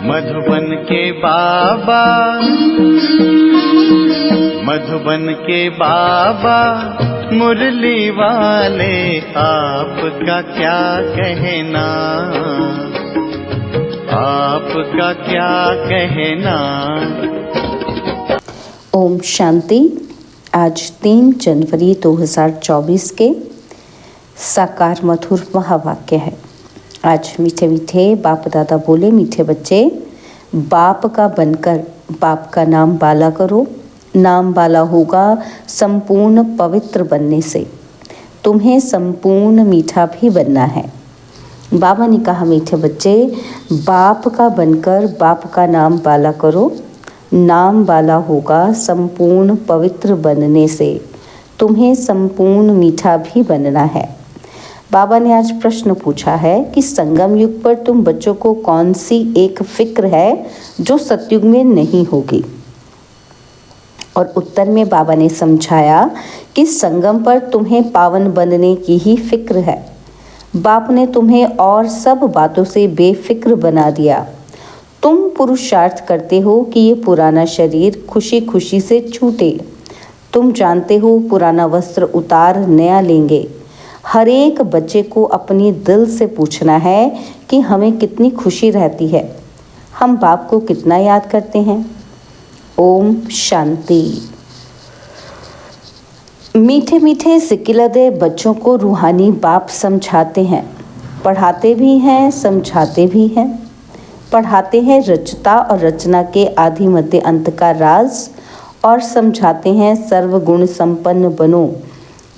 मधुबन के बाबा, मधुबन के बाबा मुरली वाले, आपका क्या कहना, आपका क्या कहना। ओम शांति। आज 3 जनवरी 2024 के साकार मधुर महावाक्य है। आज मीठे मीठे बाप दादा बोले, मीठे बच्चे बाप का बनकर बाप का नाम बाला करो। नाम बाला होगा संपूर्ण पवित्र बनने से। तुम्हें संपूर्ण मीठा भी बनना है। बाबा ने कहा, मीठे बच्चे बाप का बनकर बाप का नाम बाला करो। नाम बाला होगा संपूर्ण पवित्र बनने से। तुम्हें संपूर्ण मीठा भी बनना है। बाबा ने आज प्रश्न पूछा है कि संगम युग पर तुम बच्चों को कौन सी एक फिक्र है जो सतयुग में नहीं होगी। और उत्तर में बाबा ने समझाया कि संगम पर तुम्हें पावन बनने की ही फिक्र है। बाप ने तुम्हें और सब बातों से बेफिक्र बना दिया। तुम पुरुषार्थ करते हो कि ये पुराना शरीर खुशी खुशी से छूटे। तुम जानते हो पुराना वस्त्र उतार नया लेंगे। हर एक बच्चे को अपनी दिल से पूछना है कि हमें कितनी खुशी रहती है, हम बाप को कितना याद करते हैं। ओम शांति। मीठे मीठे सिकिलदे बच्चों को रूहानी बाप समझाते हैं, पढ़ाते भी हैं, समझाते भी हैं। पढ़ाते हैं रचता और रचना के आदि मध्य अंत का राज, और समझाते हैं सर्वगुण संपन्न बनो,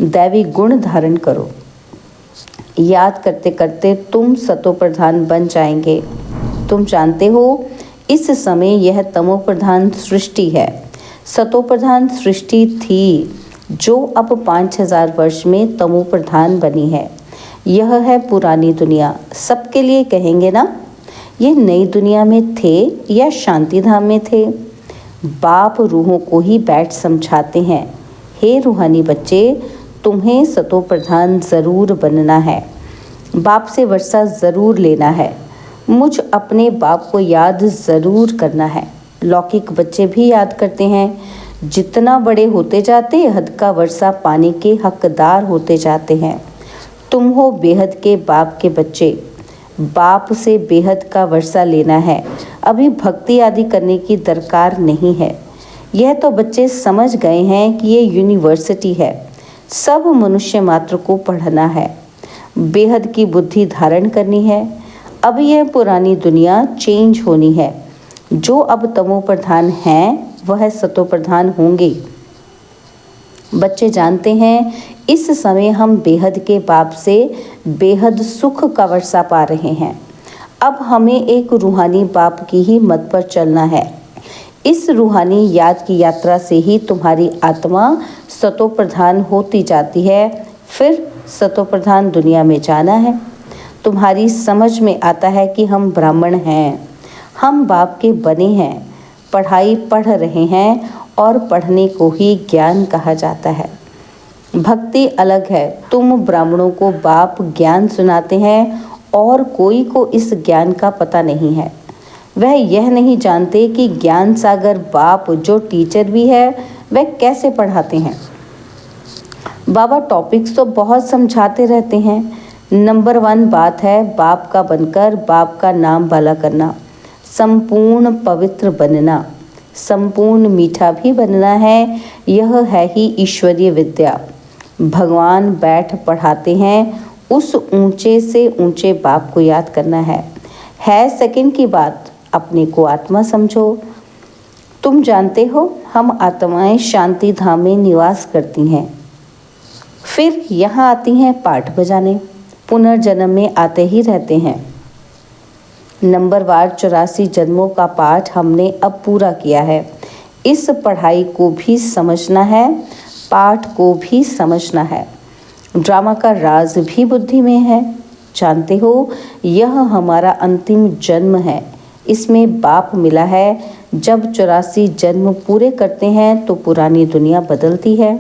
दैवी गुण धारण करो। याद करते करते तुम सतो प्रधान बन जाएंगे। तुम जानते हो इस समय यह तमो प्रधान सृष्टि है। सतो प्रधान सृष्टि थी जो अब 5000 वर्ष में तमो प्रधान बनी है। यह है पुरानी दुनिया। सबके लिए कहेंगे ना, ये नई दुनिया में थे या शांति धाम में थे। बाप रूहों को ही बैठ समझाते हैं, हे रूहानी बच्चे तुम्हें सतो प्रधान ज़रूर बनना है। बाप से वर्षा ज़रूर लेना है। मुझ अपने बाप को याद ज़रूर करना है। लौकिक बच्चे भी याद करते हैं। जितना बड़े होते जाते हद का वर्षा पाने के हकदार होते जाते हैं। तुम हो बेहद के बाप के बच्चे। बाप से बेहद का वर्षा लेना है। अभी भक्ति आदि करने की दरकार नहीं है। यह तो बच्चे समझ गए हैं कि ये यूनिवर्सिटी है। सब मनुष्य मात्र को पढ़ना है, बेहद की बुद्धि धारण करनी है। अब यह पुरानी दुनिया चेंज होनी है। जो अब तमो प्रधान हैं वह सतो प्रधान होंगे। बच्चे जानते हैं इस समय हम बेहद के बाप से बेहद सुख का वर्षा पा रहे हैं। अब हमें एक रूहानी बाप की ही मत पर चलना है। इस रूहानी याद की यात्रा से ही तुम्हारी आत्मा सतो प्रधान होती जाती है। फिर सतो प्रधान दुनिया में जाना है। तुम्हारी समझ में आता है कि हम ब्राह्मण हैं, हम बाप के बने हैं, पढ़ाई पढ़ रहे हैं और पढ़ने को ही ज्ञान कहा जाता है। भक्ति अलग है। तुम ब्राह्मणों को बाप ज्ञान सुनाते हैं और कोई को इस ज्ञान का पता नहीं है। वह यह नहीं जानते कि ज्ञान सागर बाप जो टीचर भी है वह कैसे पढ़ाते हैं। बाबा टॉपिक्स तो बहुत समझाते रहते हैं। नंबर 1 बात है बाप का बनकर बाप का नाम बाला करना, संपूर्ण पवित्र बनना, संपूर्ण मीठा भी बनना है। यह है ही ईश्वरीय विद्या। भगवान बैठ पढ़ाते हैं। उस ऊंचे से ऊंचे बाप को याद करना है सेकंड की बात। अपने को आत्मा समझो। तुम जानते हो हम आत्माएं शांति धाम में निवास करती हैं। फिर यहाँ आती हैं पाठ बजाने। पुनर्जन्म में आते ही रहते हैं। नंबरवार 84 जन्मों का पाठ हमने अब पूरा किया है। इस पढ़ाई को भी समझना है, पाठ को भी समझना है। ड्रामा का राज भी बुद्धि में है। जानते हो यह हमारा अंतिम जन्म है। इसमें बाप मिला है। जब 84 जन्म पूरे करते हैं तो पुरानी दुनिया बदलती है।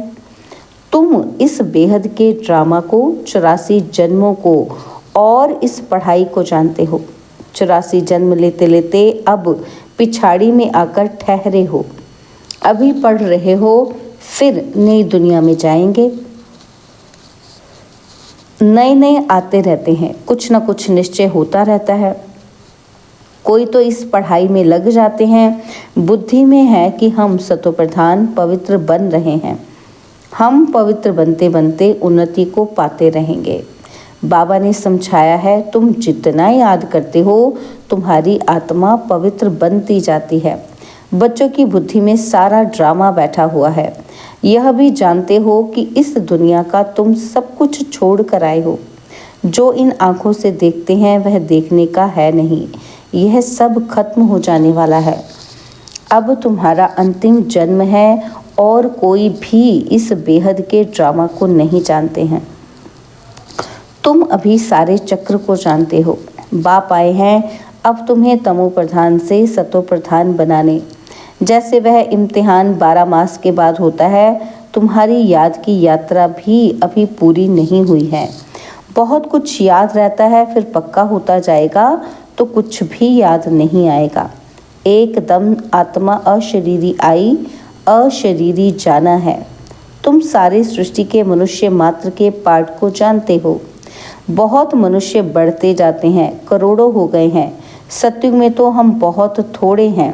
तुम इस बेहद के ड्रामा को, 84 जन्मों को और इस पढ़ाई को जानते हो। 84 जन्म लेते लेते अब पिछाड़ी में आकर ठहरे हो। अभी पढ़ रहे हो, फिर नई दुनिया में जाएंगे। नए नए आते रहते हैं, कुछ ना कुछ निश्चय होता रहता है। कोई तो इस पढ़ाई में लग जाते हैं, बुद्धि में है कि हम सतोप्रधान पवित्र बन रहे हैं। हम पवित्र बनते बनते उन्नति को पाते रहेंगे। बाबा ने समझाया है, तुम जितना याद करते हो तुम्हारी आत्मा पवित्र बनती जाती है। बच्चों की बुद्धि में सारा ड्रामा बैठा हुआ है। यह भी जानते हो कि इस दुनिया का तुम सब कुछ छोड़ कर आए हो। जो इन आँखों से देखते हैं वह देखने का है नहीं, यह सब खत्म हो जाने वाला है। अब तुम्हारा अंतिम जन्म है और कोई भी इस बेहद के ड्रामा को नहीं जानते हैं। तुम अभी सारे चक्र को जानते हो। बाप आए हैं अब तुम्हें तमो प्रधान से सतो प्रधान बनाने। जैसे वह इम्तिहान 12 मास के बाद होता है, तुम्हारी याद की यात्रा भी अभी पूरी नहीं हुई है। बहुत कुछ याद रहता है, फिर पक्का होता जाएगा तो कुछ भी याद नहीं आएगा। एकदम आत्मा अशरीरी आई, अशरीरी जाना है। तुम सारी सृष्टि के मनुष्य मात्र के पाठ को जानते हो। बहुत मनुष्य बढ़ते जाते हैं, करोड़ों हो गए हैं। सतयुग में तो हम बहुत थोड़े हैं।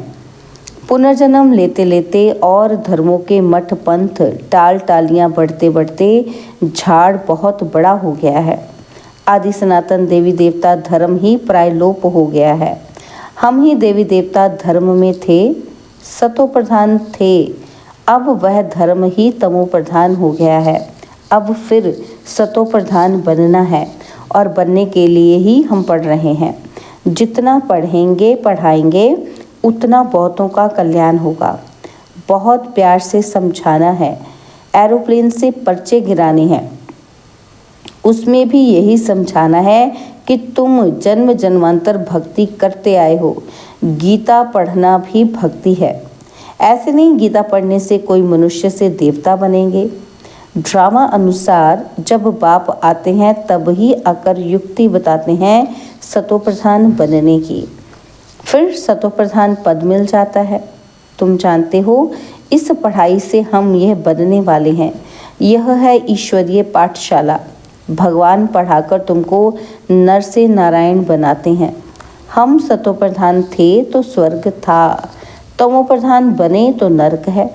पुनर्जन्म लेते लेते और धर्मों के मठ पंथ टाल टालियाँ बढ़ते बढ़ते झाड़ बहुत बड़ा हो गया है। आदि सनातन देवी देवता धर्म ही प्राय लोप हो गया है। हम ही देवी देवता धर्म में थे, सतो प्रधान थे। अब वह धर्म ही तमो प्रधान हो गया है। अब फिर सतो प्रधान बनना है और बनने के लिए ही हम पढ़ रहे हैं। जितना पढ़ेंगे पढ़ाएंगे उतना बहुतों का कल्याण होगा। बहुत प्यार से समझाना है। एरोप्लेन से पर्चे गिराने हैं, उसमें भी यही समझाना है कि तुम जन्म जन्मांतर भक्ति करते आए हो। गीता पढ़ना भी भक्ति है। ऐसे नहीं गीता पढ़ने से कोई मनुष्य से देवता बनेंगे। ड्रामा अनुसार जब बाप आते हैं तब ही आकर युक्ति बताते हैं सतो प्रधान बनने की। फिर सतो प्रधान पद मिल जाता है। तुम जानते हो इस पढ़ाई से हम यह बनने वाले हैं। यह है ईश्वरीय पाठशाला। भगवान पढ़ाकर तुमको नर से नारायण बनाते हैं। हम सतो प्रधान थे तो स्वर्ग था, तमो प्रधान बने तो नरक है।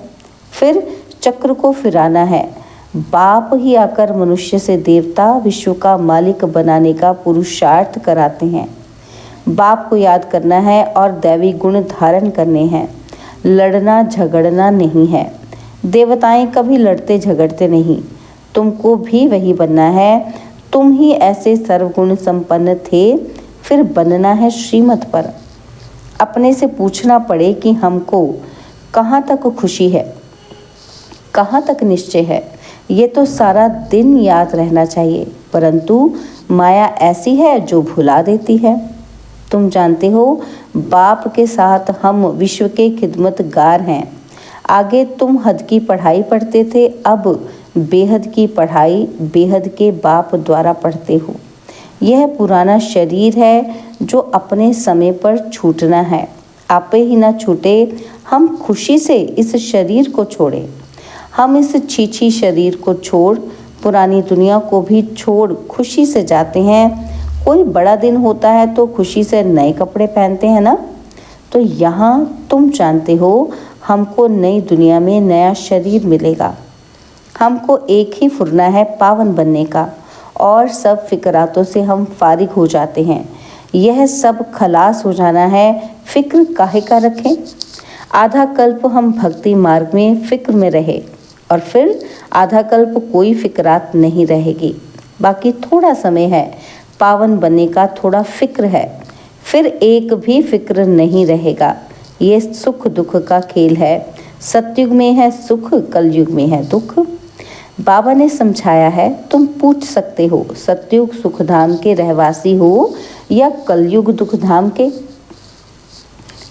फिर चक्र को फिराना है। बाप ही आकर मनुष्य से देवता, विश्व का मालिक बनाने का पुरुषार्थ कराते हैं। बाप को याद करना है और दैवी गुण धारण करने हैं। लड़ना झगड़ना नहीं है। देवताएं कभी लड़ते झगड़ते नहीं। तुमको भी वही बनना है। तुम ही ऐसे सर्वगुण संपन्न थे, फिर बनना है श्रीमत पर। अपने से पूछना पड़े कि हमको कहाँ तक खुशी है, कहाँ तक निश्चय है। ये तो सारा दिन याद रहना चाहिए, परंतु माया ऐसी है जो भुला देती है। तुम जानते हो बाप के साथ हम विश्व के खिदमतगार हैं। आगे तुम हद की पढ़ाई पढ़ते थे, अब बेहद की पढ़ाई बेहद के बाप द्वारा पढ़ते हो। यह पुराना शरीर है जो अपने समय पर छूटना है। आपे ही ना छूटे, हम खुशी से इस शरीर को छोड़ें। हम इस छीछी शरीर को छोड़ पुरानी दुनिया को भी छोड़ खुशी से जाते हैं। कोई बड़ा दिन होता है तो खुशी से नए कपड़े पहनते हैं ना। तो यहाँ तुम जानते हो हमको नई दुनिया में नया शरीर मिलेगा। हमको एक ही फुरना है पावन बनने का, और सब फिक्रातों से हम फारिग हो जाते हैं। यह सब खलास हो जाना है। फिक्र काहे का रखें। आधा कल्प हम भक्ति मार्ग में फिक्र में रहे और फिर आधा कल्प कोई फिक्रात नहीं रहेगी। बाकी थोड़ा समय है, पावन बनने का थोड़ा फिक्र है, फिर एक भी फिक्र नहीं रहेगा। ये सुख दुख का खेल है। सतयुग में है सुख, कलयुग में है दुख। बाबा ने समझाया है, तुम पूछ सकते हो सतयुग सुखधाम के रहवासी हो या कलयुग दुखधाम के।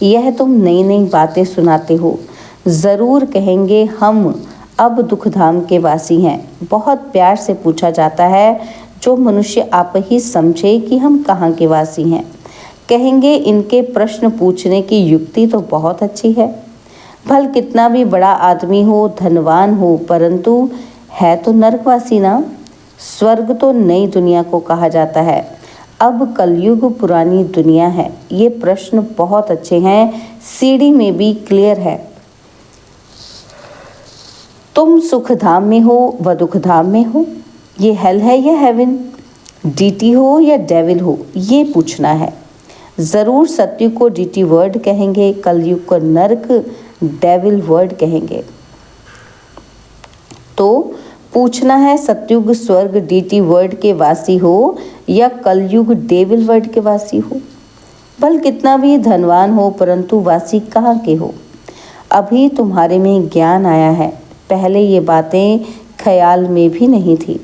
यह तुम नई नई बातें सुनाते हो। ज़रूर कहेंगे हम अब दुखधाम के वासी हैं। बहुत प्यार से पूछा जाता है, जो मनुष्य आप ही समझे कि हम कहाँ के वासी हैं। कहेंगे इनके प्रश्न पूछने की युक्ति तो बहुत अच्छी है। भल कितना भी बड़ा आदमी हो, धनवान हो, परंतु है तो नरकवासी ना। स्वर्ग तो नई दुनिया को कहा जाता है, अब कलयुग पुरानी दुनिया है। ये प्रश्न बहुत अच्छे हैं, सीढ़ी में भी क्लियर है। तुम सुख धाम में हो व दुख धाम में हो, ये हेल है या हेवन, डीटी हो या डेविल हो, ये पूछना है। ज़रूर सत्युग को डीटी वर्ड कहेंगे, कलयुग को नरक डेविल वर्ड कहेंगे। तो पूछना है सत्युग स्वर्ग डीटी वर्ड के वासी हो या कलयुग डेविल वर्ड के वासी हो। भल कितना भी धनवान हो, परंतु वासी कहाँ के हो। अभी तुम्हारे में ज्ञान आया है, पहले ये बातें ख्याल में भी नहीं थी।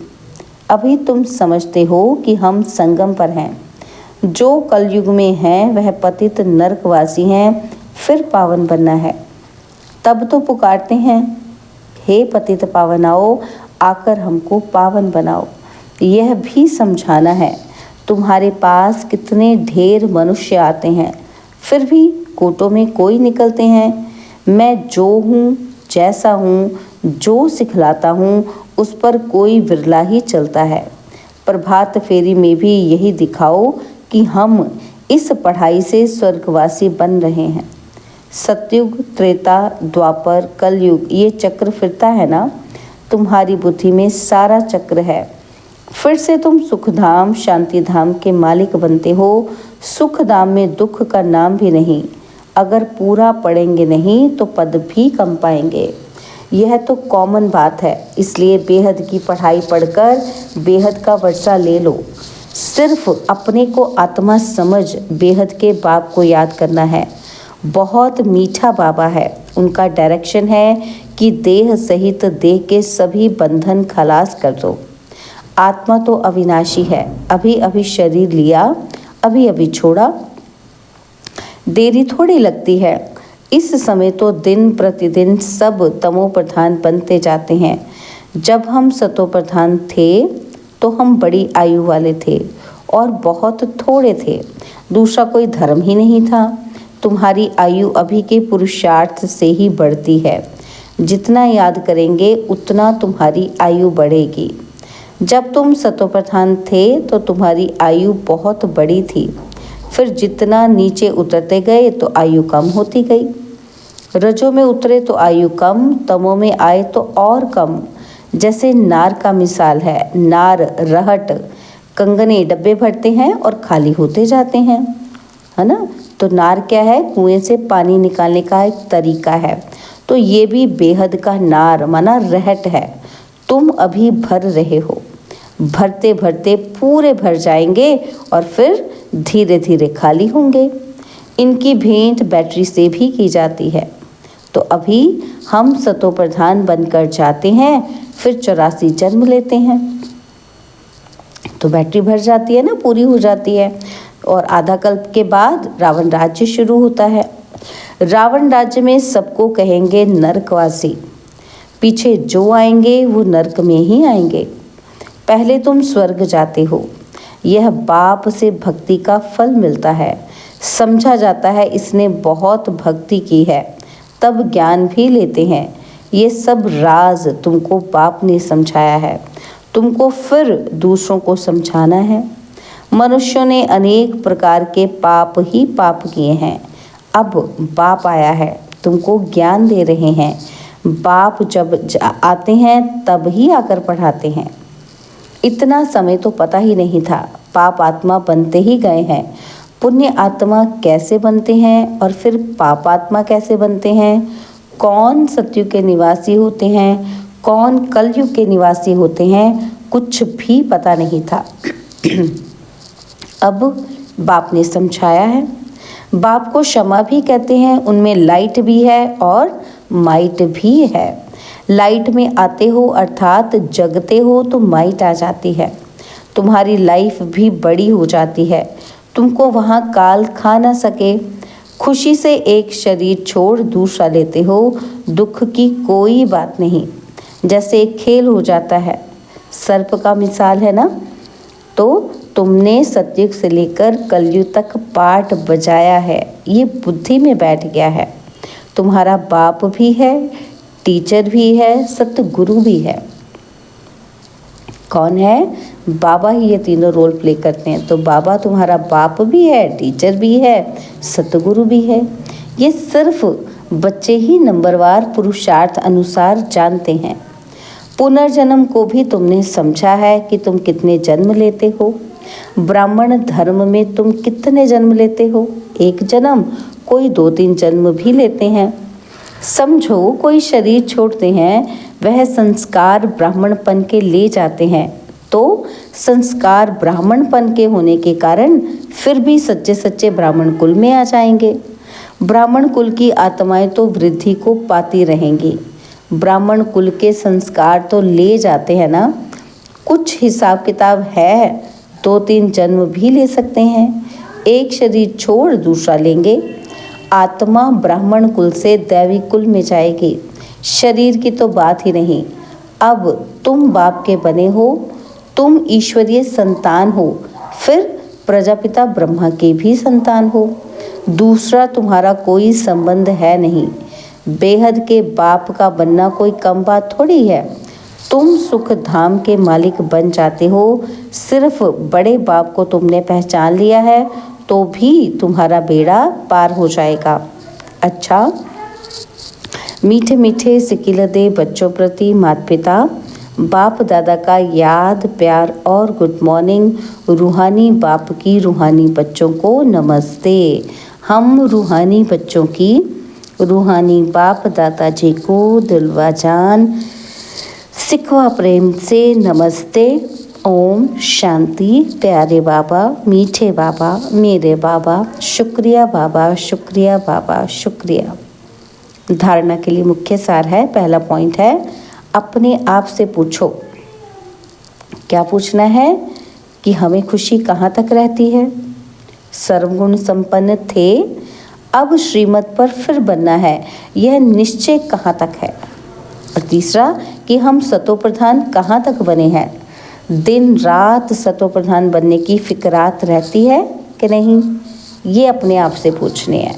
अभी तुम समझते हो कि हम संगम पर हैं। जो कलयुग में हैं वह पतित नरकवासी हैं, फिर पावन बनना है। तब तो पुकारते हैं, हे पतित पावन आओ, आकर हमको पावन बनाओ। यह भी समझाना है। तुम्हारे पास कितने ढेर मनुष्य आते हैं, फिर भी कोटों में कोई निकलते हैं। मैं जो हूँ, जैसा हूँ, जो सिखलाता हूँ, उस पर कोई विरला ही चलता है। प्रभात फेरी में भी यही दिखाओ कि हम इस पढ़ाई से स्वर्गवासी बन रहे हैं। सतयुग, त्रेता, द्वापर, कलयुग, ये चक्र फिरता है ना। तुम्हारी बुद्धि में सारा चक्र है। फिर से तुम सुखधाम शांतिधाम के मालिक बनते हो। सुखधाम में दुख का नाम भी नहीं। अगर पूरा पढ़ेंगे नहीं तो पद भी कम पाएंगे। यह तो कॉमन बात है, इसलिए बेहद की पढ़ाई पढ़कर बेहद का वर्षा ले लो। सिर्फ अपने को आत्मा समझ बेहद के बाप को याद करना है। बहुत मीठा बाबा है। उनका डायरेक्शन है कि देह सहित देह के सभी बंधन खलास कर दो। आत्मा तो अविनाशी है। अभी अभी शरीर लिया, अभी अभी छोड़ा। देरी थोड़ी लगती है। इस समय तो दिन प्रतिदिन सब तमो प्रधान बनते जाते हैं। जब हम सतो प्रधान थे तो हम बड़ी आयु वाले थे और बहुत थोड़े थे। दूसरा कोई धर्म ही नहीं था। तुम्हारी आयु अभी के पुरुषार्थ से ही बढ़ती है। जितना याद करेंगे उतना तुम्हारी आयु बढ़ेगी। जब तुम सतोप्रधान थे तो तुम्हारी आयु बहुत बड़ी थी। फिर जितना नीचे उतरते गए तो आयु कम होती गई। रजों में उतरे तो आयु कम, तमों में आए तो और कम। जैसे नार का मिसाल है। नार रहट कंगने डब्बे भरते हैं और खाली होते जाते हैं, है ना। तो नार क्या है? कुएं से पानी निकालने का एक तरीका है। तो ये भी बेहद का नार माना रहट है। तुम अभी भर रहे हो, भरते भरते पूरे भर जाएंगे और फिर धीरे धीरे खाली होंगे। इनकी भेंट बैटरी से भी की जाती है। तो अभी हम सतो प्रधान बनकर जाते हैं, फिर 84 जन्म लेते हैं तो बैटरी भर जाती है ना, पूरी हो जाती है। और आधा कल्प के बाद रावण राज्य शुरू होता है। रावण राज्य में सबको कहेंगे नरकवासी। पीछे जो आएंगे वो नरक में ही आएंगे। पहले तुम स्वर्ग जाते हो। यह बाप से भक्ति का फल मिलता है। समझा जाता है इसने बहुत भक्ति की है, तब ज्ञान भी लेते हैं। ये सब राज तुमको बाप ने समझाया है। तुमको फिर दूसरों को समझाना है। मनुष्यों ने अनेक प्रकार के पाप ही पाप किए हैं। अब बाप आया है, तुमको ज्ञान दे रहे हैं। बाप जब आते हैं तब ही आकर पढ़ाते हैं। इतना समय तो पता ही नहीं था। पाप आत्मा बनते ही गए हैं। पुण्य आत्मा कैसे बनते हैं और फिर पाप आत्मा कैसे बनते हैं? कौन सतयुग के निवासी होते हैं, कौन कलयुग के निवासी होते हैं, कुछ भी पता नहीं था। अब बाप ने समझाया है। बाप को क्षमा भी कहते हैं। उनमें लाइट भी है और माइट भी है। लाइट में आते हो अर्थात जगते हो तो माइट आ जाती है। तुम्हारी लाइफ भी बड़ी हो जाती है। तुमको वहाँ काल खा ना सके। खुशी से एक शरीर छोड़ दूसरा लेते हो। दुख की कोई बात नहीं। जैसे एक खेल हो जाता है। सर्प का मिसाल है ना। तो तुमने सतयुग से लेकर कलयुग तक पाठ बजाया है, ये बुद्धि में बैठ गया है। तुम्हारा बाप भी है, टीचर भी है, सतगुरु भी है। कौन है? बाबा ही ये तीनों रोल प्ले करते हैं। तो बाबा तुम्हारा बाप भी है, टीचर भी है, सतगुरु भी है। ये सिर्फ बच्चे ही नंबरवार पुरुषार्थ अनुसार जानते हैं। पुनर्जन्म को भी तुमने समझा है कि तुम कितने जन्म लेते हो। ब्राह्मण धर्म में तुम कितने जन्म लेते हो? एक जन्म, कोई 2-3 जन्म भी लेते हैं। समझो कोई शरीर छोड़ते हैं, वह संस्कार ब्राह्मणपन के ले जाते हैं, तो संस्कार ब्राह्मणपन के होने के कारण फिर भी सच्चे सच्चे ब्राह्मण कुल में आ जाएंगे। ब्राह्मण कुल की आत्माएं तो वृद्धि को पाती रहेंगी। ब्राह्मण कुल के संस्कार तो ले जाते हैं ना। कुछ हिसाब किताब है, 2-3 जन्म भी ले सकते हैं। एक शरीर छोड़ दूसरा लेंगे। आत्मा ब्राह्मण कुल से दैवी कुल में जाएगी। शरीर की तो बात ही नहीं। अब तुम बाप के बने हो, तुम ईश्वरीय संतान हो, फिर प्रजापिता ब्रह्मा के भी संतान हो। दूसरा तुम्हारा कोई संबंध है नहीं। बेहद के बाप का बनना कोई कम बात थोड़ी है। तुम सुख धाम के मालिक बन जाते हो। सिर्फ बड़े बाप को तुमने पहचान लिया है तो भी तुम्हारा बेड़ा पार हो जाएगा। अच्छा, मीठे मीठे सिकिलदे बच्चों प्रति माता पिता बाप दादा का याद, प्यार और गुड मॉर्निंग। रूहानी बाप की रूहानी बच्चों को नमस्ते। हम रूहानी बच्चों की रूहानी बाप दादा जी को दिलवा जान सिखवा प्रेम से नमस्ते। ओम शांति। प्यारे बाबा, मीठे बाबा, मेरे बाबा, शुक्रिया बाबा, शुक्रिया बाबा, शुक्रिया। धारणा के लिए मुख्य सार है। पहला पॉइंट है, अपने आप से पूछो। क्या पूछना है? कि हमें खुशी कहाँ तक रहती है? सर्वगुण संपन्न थे, अब श्रीमत पर फिर बनना है, यह निश्चय कहाँ तक है? और तीसरा, कि हम सतो प्रधान कहाँ तक बने हैं? दिन रात सतो प्रधान बनने की फिक्रात रहती है कि नहीं? ये अपने आप से पूछने हैं।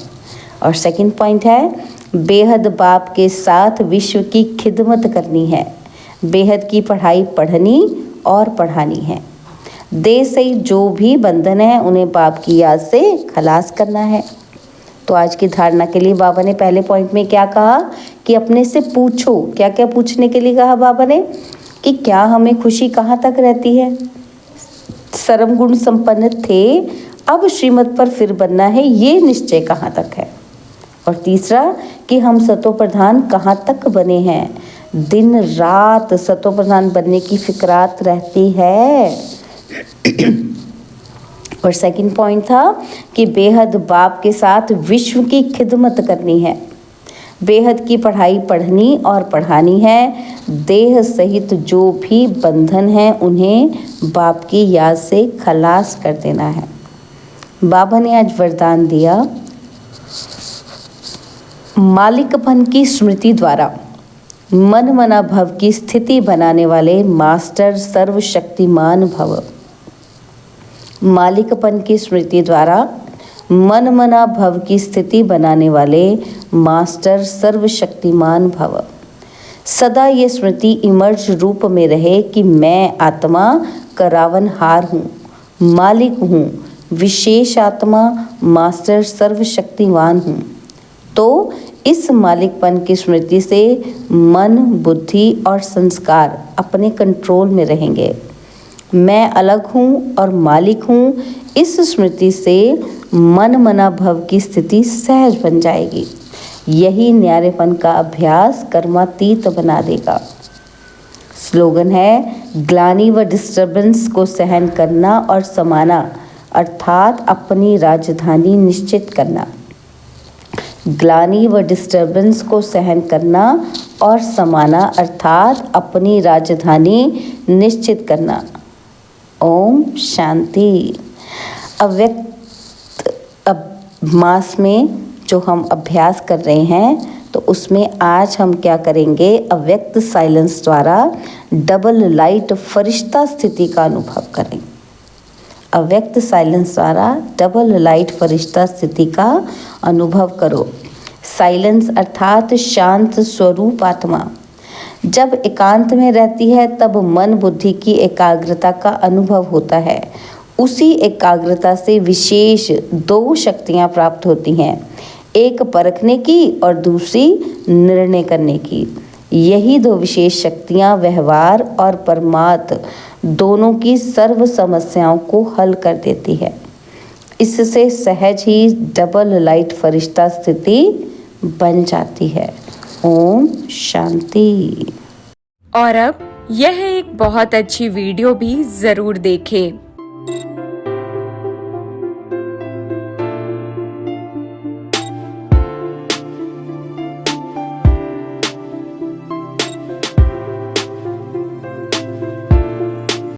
और सेकंड पॉइंट है, बेहद बाप के साथ विश्व की खिदमत करनी है। बेहद की पढ़ाई पढ़नी और पढ़ानी है। देह से जो भी बंधन है उन्हें बाप की याद से खलास करना है। तो आज की धारणा के लिए बाबा ने पहले पॉइंट में क्या कहा? कि अपने से पूछो। क्या क्या पूछने के लिए कहा बाबा ने? कि क्या हमें खुशी कहाँ तक रहती है? सर्वगुण संपन्न थे, अब श्रीमत पर फिर बनना है, ये निश्चय कहाँ तक है? और तीसरा, कि हम सतो प्रधान कहाँ तक बने हैं? दिन रात सतो प्रधान बनने की फिक्रात रहती है। और सेकंड पॉइंट था कि बेहद बाप के साथ विश्व की खिदमत करनी है। बेहद की पढ़ाई पढ़नी और पढ़ानी है। देह सहित जो भी बंधन है उन्हें बाप की याद से खलास कर देना है। बाबा ने आज वरदान दिया, मालिकपन की स्मृति द्वारा मन मना भव की स्थिति बनाने वाले मास्टर सर्वशक्तिमान भव। मालिकपन की स्मृति द्वारा मन मना भव की स्थिति बनाने वाले मास्टर सर्वशक्तिमान भव। सदा ये स्मृति इमर्ज रूप में रहे कि मैं आत्मा करावनहार हूँ, मालिक हूँ, विशेष आत्मा, मास्टर सर्वशक्तिवान हूँ। तो इस मालिकपन की स्मृति से मन, बुद्धि और संस्कार अपने कंट्रोल में रहेंगे। मैं अलग हूँ और मालिक हूँ, इस स्मृति से मन मना भव की स्थिति सहज बन जाएगी। यही न्यारेपन का अभ्यास कर्मातीत बना देगा। स्लोगन है, ग्लानि व डिस्टर्बेंस को सहन करना और समाना, अर्थात अपनी राजधानी निश्चित करना। ग्लानि व डिस्टर्बेंस को सहन करना और समाना, अर्थात अपनी राजधानी निश्चित करना। ओम शांति। अव्यक्त मास में जो हम अभ्यास कर रहे हैं, तो उसमें आज हम क्या करेंगे? अव्यक्त साइलेंस द्वारा डबल लाइट फरिश्ता स्थिति का अनुभव करें। अव्यक्त साइलेंस द्वारा डबल लाइट फरिश्ता स्थिति का अनुभव करो। साइलेंस अर्थात शांत स्वरूप आत्मा जब एकांत में रहती है तब मन बुद्धि की एकाग्रता का अनुभव होता है। उसी एकाग्रता से विशेष दो शक्तियाँ प्राप्त होती हैं, एक परखने की और दूसरी निर्णय करने की। यही दो विशेष शक्तियाँ व्यवहार और परमार्थ दोनों की सर्व समस्याओं को हल कर देती है। इससे सहज ही डबल लाइट फरिश्ता स्थिति बन जाती है। ओम शांति। और अब यह एक बहुत अच्छी वीडियो भी ज़रूर देखें।